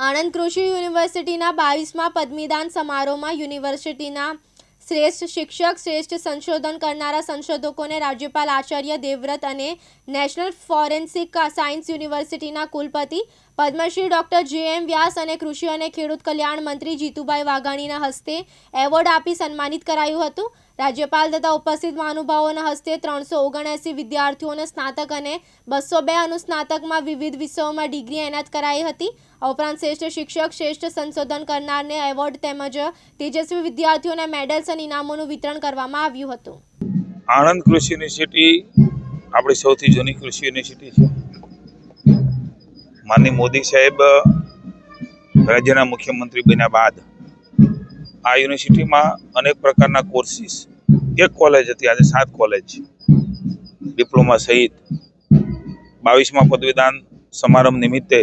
આણંદ કૃષિ યુનિવર્સિટીના 22મા પદવીદાન સમારોહમાં યુનિવર્સિટીના શ્રેષ્ઠ શિક્ષક, શ્રેષ્ઠ સંશોધન કરનારા સંશોધકોને રાજ્યપાલ આચાર્ય દેવવ્રત અને નેશનલ ફોરેન્સિક સાયન્સ યુનિવર્સિટીના કુલપતિ પદ્મશ્રી ડૉક્ટર જે.એમ. વ્યાસ અને કૃષિ અને ખેડૂત કલ્યાણ મંત્રી જીતુભાઈ વાઘાણીના હસ્તે એવોર્ડ આપી સન્માનિત કરાયું હતું. રાજ્યપાલ તથા ઉપસ્થિત મહાનુભાવોના હસ્તે 379 વિદ્યાર્થીઓને સ્નાતક અને 202 અનુસ્નાતકમાં વિવિધ વિષયોમાં ડિગ્રી એનાયત કરાઈ હતી. આ ઉપરાંત શ્રેષ્ઠ શિક્ષક, શ્રેષ્ઠ સંશોધન કરનારને એવોર્ડ તેમજ તેજસ્વી વિદ્યાર્થીઓને મેડલ્સ અને ઇનામોનું વિતરણ કરવામાં આવ્યું હતું. આણંદ કૃષિ યુનિવર્સિટી આપણી સૌથી જૂની કૃષિ યુનિવર્સિટી છે. માનનીય મોદી સાહેબ રાજ્યના મુખ્યમંત્રી બન્યા બાદ આ યુનિવર્સિટીમાં અનેક પ્રકારના કોર્સિસ, એક કોલેજ હતી, આજે 7 કોલેજ, ડિપ્લોમા સહિત 22મા પદવીદાન સમારંભ નિમિત્તે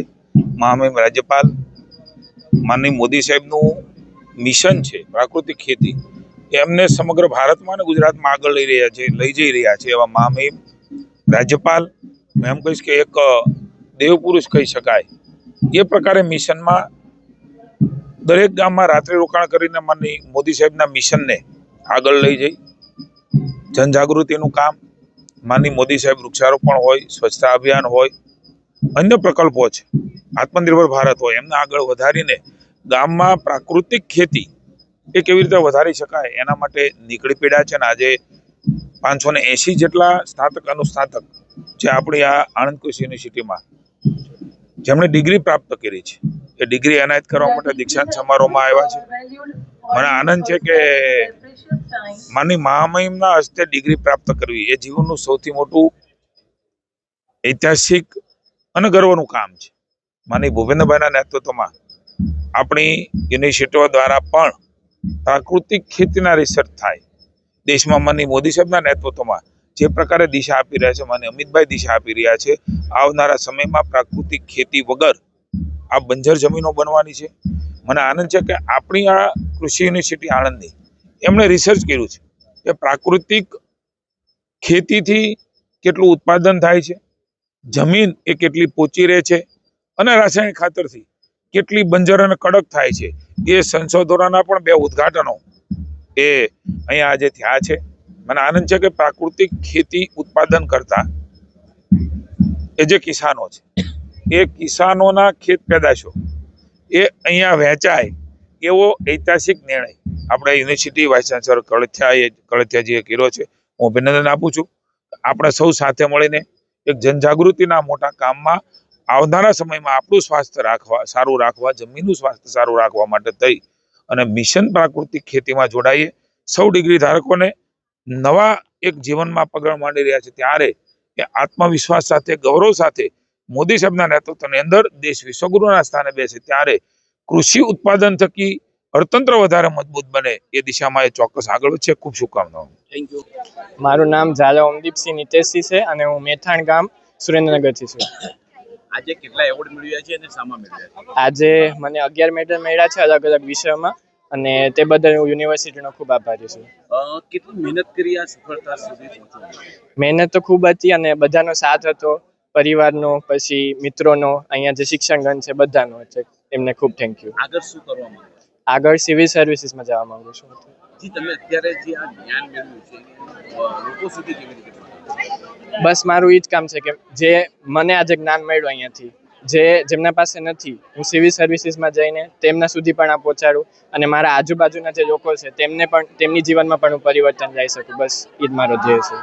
મહામહિમ રાજ્યપાલ માનનીય મોદી સાહેબનું મિશન છે પ્રાકૃતિક ખેતી, એમને સમગ્ર ભારતમાં અને ગુજરાતમાં આગળ લઈ જઈ રહ્યા છે. એવા મહામહિમ રાજ્યપાલ, હું એમ કહીશ કે એક દેવપુરુષ કહી શકાય. એ પ્રકારે મિશનમાં દરેક ગામમાં રાત્રિ રોકાણ કરીને માનનીય મોદી સાહેબના મિશનને આગળ લઈ જઈ જનજાગૃતિનું કામ, માનનીય મોદી સાહેબ વૃક્ષારોપણ હોય, સ્વચ્છતા અભિયાન હોય, અન્ય પ્રકલ્પો છે, આત્મનિર્ભર ભારત હોય, એમને આગળ વધારીને ગામમાં પ્રાકૃતિક ખેતી એ કેવી રીતે વધારી શકાય એના માટે નીકળી પડ્યા છે. અને આજે 580 જેટલા સ્નાતક અનુસ્નાતક જે આપણી આ આણંદ કૃષિ યુનિવર્સિટીમાં જેમણે ડિગ્રી પ્રાપ્ત કરી છે, એ ડિગ્રી એનાયત કરવા માટે દીક્ષાંત સમારોહમાં આવ્યા છે. મને આનંદ છે કે માની મહામહિમના હસ્તે ડિગ્રી પ્રાપ્ત કરવી એ જીવનનું સૌથી મોટું ઐતિહાસિક અને ગર્વનું કામ છે. માની ભૂપેન્દ્રભાઈના નેતૃત્વમાં આપણી યુનિવર્સિટીઓ દ્વારા પણ પ્રાકૃતિક ખેતીના રિસર્ચ થાય. દેશમાં માનનીય મોદી સાહેબના નેતૃત્વમાં જે પ્રકારે દિશા આપી રહ્યા છે, માનનીય અમિતભાઈ દિશા આપી રહ્યા છે, આવનારા સમયમાં પ્રાકૃતિક ખેતી વગર આ બંજર જમીનો બનવાની છે. મને આનંદ છે કે આપણી આ કૃષિ યુનિવર્સિટી આણંદની એમણે રિસર્ચ કર્યું છે કે પ્રાકૃતિક ખેતીથી કેટલું ઉત્પાદન થાય છે, જમીન એ કેટલી પોચી રહે છે અને રાસાયણિક ખાતરથી કેટલી બંજર અને કડક થાય છે. એ સંશોધનોના પણ 2 ઉદ્ઘાટનો એ અહીંયા આજે થયા છે. મને આનંદ છે કે પ્રાકૃતિક ખેતી ઉત્પાદન કરતા એ જે કિસાનો છે, એ કિસાનોના ખેત પેદાશો એ અહીંયા વહેંચાય એવો ઐતિહાસિક નિર્ણય આપણે યુનિવર્સિટી વાઇસ ચાન્સલર કળથિયાજીએ કર્યો છે. હું અભિનંદન આપું છું. આપણે સૌ સાથે મળીને એક જનજાગૃતિના મોટા કામમાં આવનારા સમયમાં આપણું સ્વાસ્થ્ય સારું રાખવા, જમીનનું સ્વાસ્થ્ય સારું રાખવા માટે થઈ અને મિશન પ્રાકૃતિક ખેતીમાં જોડાઈએ. સૌ ડિગ્રી ધારકોને નવા એક જીવનમાં પગલ માંડી રહ્યા છે ત્યારે એ આત્મવિશ્વાસ સાથે, ગૌરવ સાથે મોદી સાહેબના નેતૃત્વની અંદર દેશ વિશ્વગુરુના સ્થાને બેસે ત્યારે કૃષિ ઉત્પાદન થકી અર્થતંત્ર વધારે મજબૂત બને એ દિશામાં એ ચોક્કસ આગળ વધશે. ખૂબ શુભકામનાઓ. Thank you. મારું નામ ઝાલા ઓમદીપસિંહ નિતેશસિંહ છે અને હું મેથાણ ગામ સુરેન્દ્રનગરથી છું. આજે કેટલા એવોર્ડ મેળવ્યા છે અને શામાં મેળવ્યા છે? આજે મને 11 મેડલ મળ્યા છે અલગ અલગ વિષયોમાં અને તે બદલ હું યુનિવર્સિટીનો ખૂબ આભારી છું. કેટલી મહેનત કરી આ સફળતા સુધી પહોંચવા? મહેનત તો ખૂબ હતી અને બધાનો સાથ હતો, પરિવારનો, પછી મિત્રોનો, અહીંયા જે શિક્ષણગણ છે બધાનો છે, એમને ખૂબ થેન્ક યુ. આગળ શું કરવા માંગો? આગળ સિવિલ સર્વિસીસમાં જવા માંગુ છું. જી, તમે અત્યારે જે આ જ્ઞાન મેળવ્યું છે લોકો સુધી કેવી રીતે પહોંચાડો? બસ મારું એ જ કામ છે કે જે મને આજે જ્ઞાન મળ્યું અહીંયાથી, જેમના પાસે નથી, હું સિવિલ સર્વિસીસમાં જઈને તેમના સુધી પણ આ પહોંચાડું અને મારા આજુબાજુના જે લોકો છે તેમને પણ તેમની જીવનમાં પણ હું પરિવર્તન લાવી શકું. બસ એ જ મારો ધ્યેય છે.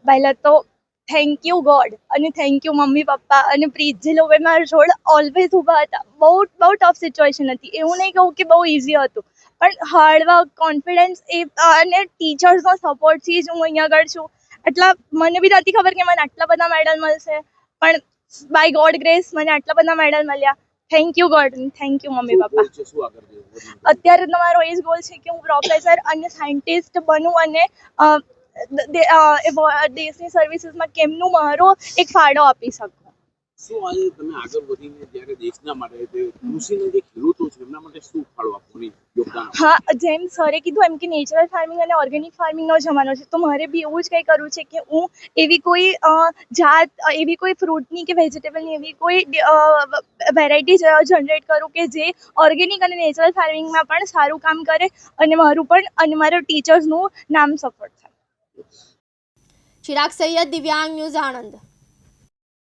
પહેલાં તો થેન્ક યુ ગોડ અને થેન્ક યુ મમ્મી પપ્પા અને પ્રીત, જે લોકો મારા જોડે ઓલવેઝ ઊભા હતા. બહુ ટફ સિચ્યુએશન હતી, એવું નહીં કહું કે બહુ ઇઝી હતું, પણ હાર્ડવર્ક, કોન્ફિડન્સ અને ટીચર્સનો સપોર્ટથી જ હું અહીંયા આગળ છું. એટલા મને બી નથી ખબર કે મને આટલા બધા મેડલ મળશે, પણ બાય ગોડ ગ્રેસ મને આટલા બધા મેડલ મળ્યા. Thank you God, thank you mummy papa. અત્યારે તમારો એ જ ગોલ છે કે હું પ્રોફેસર અને સાયન્ટિસ્ટ બનું અને દેશની સર્વિસીસમાં કેમનું મારો એક ફાળો આપી શકું. શું આજે તમે આગળ વધીને જ્યારે દેશના માટે તે કૃષિના જે ખેડૂતો છે એમના માટે શું ફાળો આપવાની યોગદાન આપો? હા, જેમ સરે કીધું એમ કે નેચરલ ફાર્મિંગ અને ઓર્ગેનિક ફાર્મિંગનો જમાનો છે, તો મારે બી એવું જ કંઈ કરવું છે કે હું એવી કોઈ એવી કોઈ ફ્રૂટની કે વેજીટેબલની એવી કોઈ વેરાયટી જનરેટ કરું કે જે ઓર્ગેનિક અને નેચરલ ફાર્મિંગમાં પણ સારું કામ કરે અને મારું પણ અને મારા ટીચર્સનું નામ સફળ થાય. ચિરાગ સૈયદ, દિવ્યાંગ ન્યૂઝ, આણંદ.